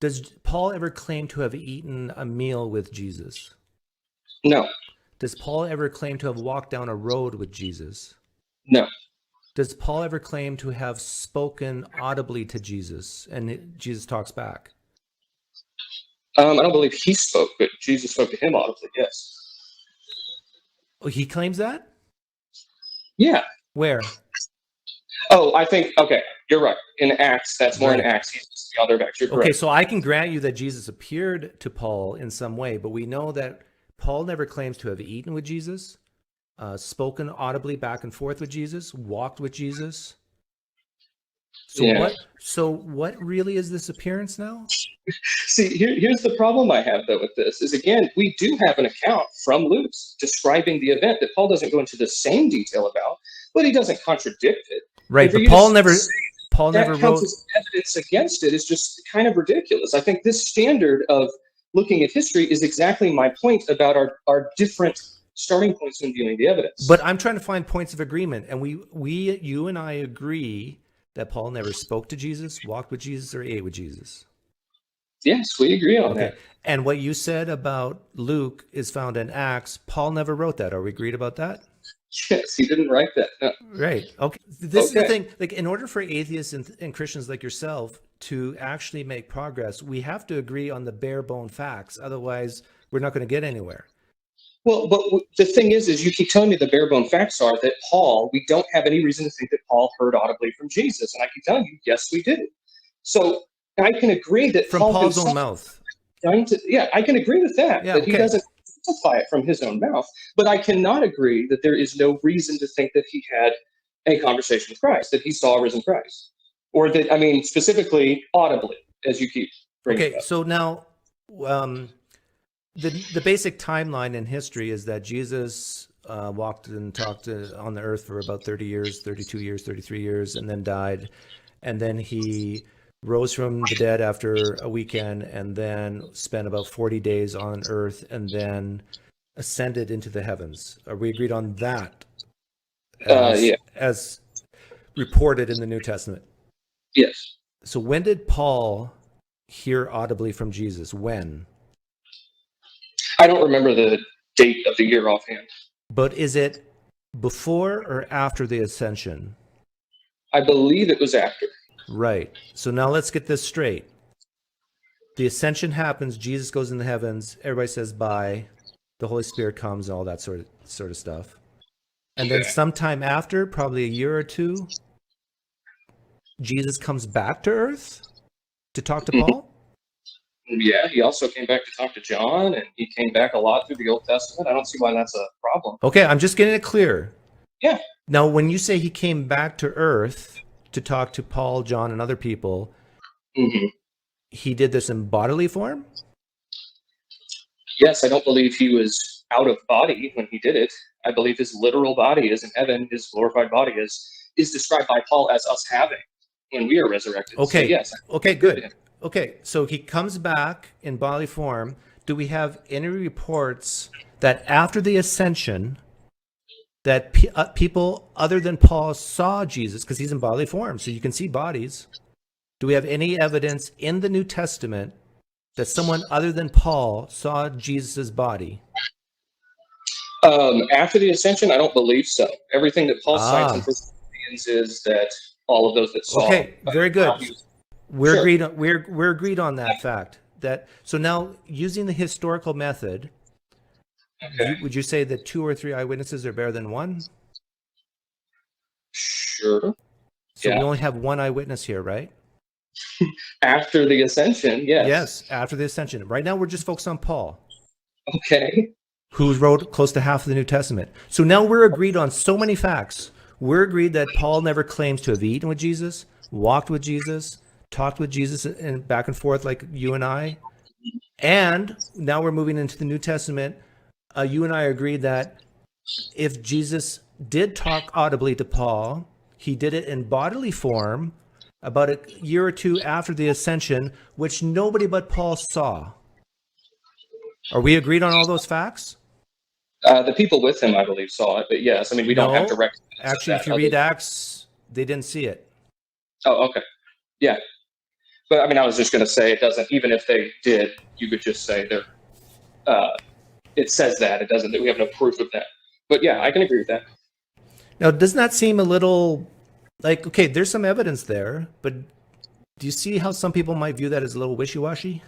Does Paul ever claim to have eaten a meal with Jesus? No. Does Paul ever claim to have walked down a road with Jesus? No. Does Paul ever claim to have spoken audibly to Jesus and Jesus talks back? I don't believe he spoke, but Jesus spoke to him audibly, yes. Oh, he claims that? Yeah. Where? Oh, I think, okay, you're right. In Acts, that's more Right. in Acts. He's the other back. You're Okay, correct. so I can grant you that Jesus appeared to Paul in some way, but we know that Paul never claims to have eaten with Jesus, spoken audibly back and forth with Jesus, walked with Jesus. So Yeah. what really is this appearance now? See, here's the problem I have, though, with this, is, again, we do have an account from Luke describing the event that Paul doesn't go into the same detail about, but he doesn't contradict it. Right, but Paul never wrote as evidence against it is just kind of ridiculous. I think this standard of looking at history is exactly my point about our different starting points when viewing the evidence. But I'm trying to find points of agreement, and you and I agree that Paul never spoke to Jesus, walked with Jesus, or ate with Jesus. Yes, we agree on that. And what you said about Luke is found in Acts. Paul never wrote that. Are we agreed about that? Yes, he didn't write that. No. Right. Okay. This is the thing. Like, in order for atheists and Christians like yourself to actually make progress, we have to agree on the bare bone facts. Otherwise, we're not going to get anywhere. Well, but the thing is you keep telling me the bare bone facts are that Paul, we don't have any reason to think that Paul heard audibly from Jesus. And I keep telling you, yes, we do. So I can agree that from Paul's own mouth. I can agree with that. Yeah, he doesn't testify it from his own mouth. But I cannot agree that there is no reason to think that he had a conversation with Christ, that he saw a risen Christ, or that, I mean, specifically audibly, as you keep bringing up. So now, the basic timeline in history is that Jesus walked and talked on the earth for about 30 years, 32 years, 33 years, and then died, and then he rose from the dead after a weekend, and then spent about 40 days on earth, and then ascended into the heavens. Are we agreed on that? As reported in the New Testament? Yes. So when did Paul hear audibly from Jesus? When? I don't remember the date of the year offhand. But is it before or after the ascension? I believe it was after. Right. So now let's get this straight. The ascension happens, Jesus goes in the heavens, everybody says bye, the Holy Spirit comes, and all that sort of stuff. And then sometime after, probably a year or two, Jesus comes back to earth to talk to Paul? Yeah, he also came back to talk to John, and he came back a lot through the Old Testament. I don't see why that's a problem. Okay, I'm just getting it clear. Yeah. Now, when you say he came back to earth to talk to Paul, John, and other people, he did this in bodily form? Yes, I don't believe he was out of body when he did it. I believe his literal body is in heaven. His glorified body is described by Paul as us having when we are resurrected. Okay. So, yes. Okay, good. Okay, so he comes back in bodily form. Do we have any reports that after the ascension, that people other than Paul saw Jesus, because he's in bodily form, so you can see bodies? Do we have any evidence in the New Testament that someone other than Paul saw Jesus' body? After the ascension, I don't believe so. Everything that Paul cites in 1 Corinthians is that all of those that saw. Okay, very good. We're agreed on, we're agreed on that fact. So now, using the historical method, would you say that 2 or 3 eyewitnesses are better than 1? Sure. So we only have 1 eyewitness here, right? After the ascension, yes. Yes, after the ascension. Right now, we're just focused on Paul. Okay. Who wrote close to half of the New Testament. So now we're agreed on so many facts. We're agreed that Paul never claims to have eaten with Jesus, walked with Jesus, talked with Jesus and back and forth like you and I. And now we're moving into the New Testament. You and I agreed that if Jesus did talk audibly to Paul, he did it in bodily form about a year or 2 after the ascension, which nobody but Paul saw. Are we agreed on all those facts? The people with him, I believe, saw it. But yes, I mean, we don't have to recognize that. Actually, if you read Acts, they didn't see it. Oh, okay. Yeah. But I mean, I was just going to say it doesn't. Even if they did, you could just say they're. It says that it doesn't. That we have no proof of that. But yeah, I can agree with that. Now, doesn't that seem a little like, okay, there's some evidence there, but do you see how some people might view that as a little wishy-washy?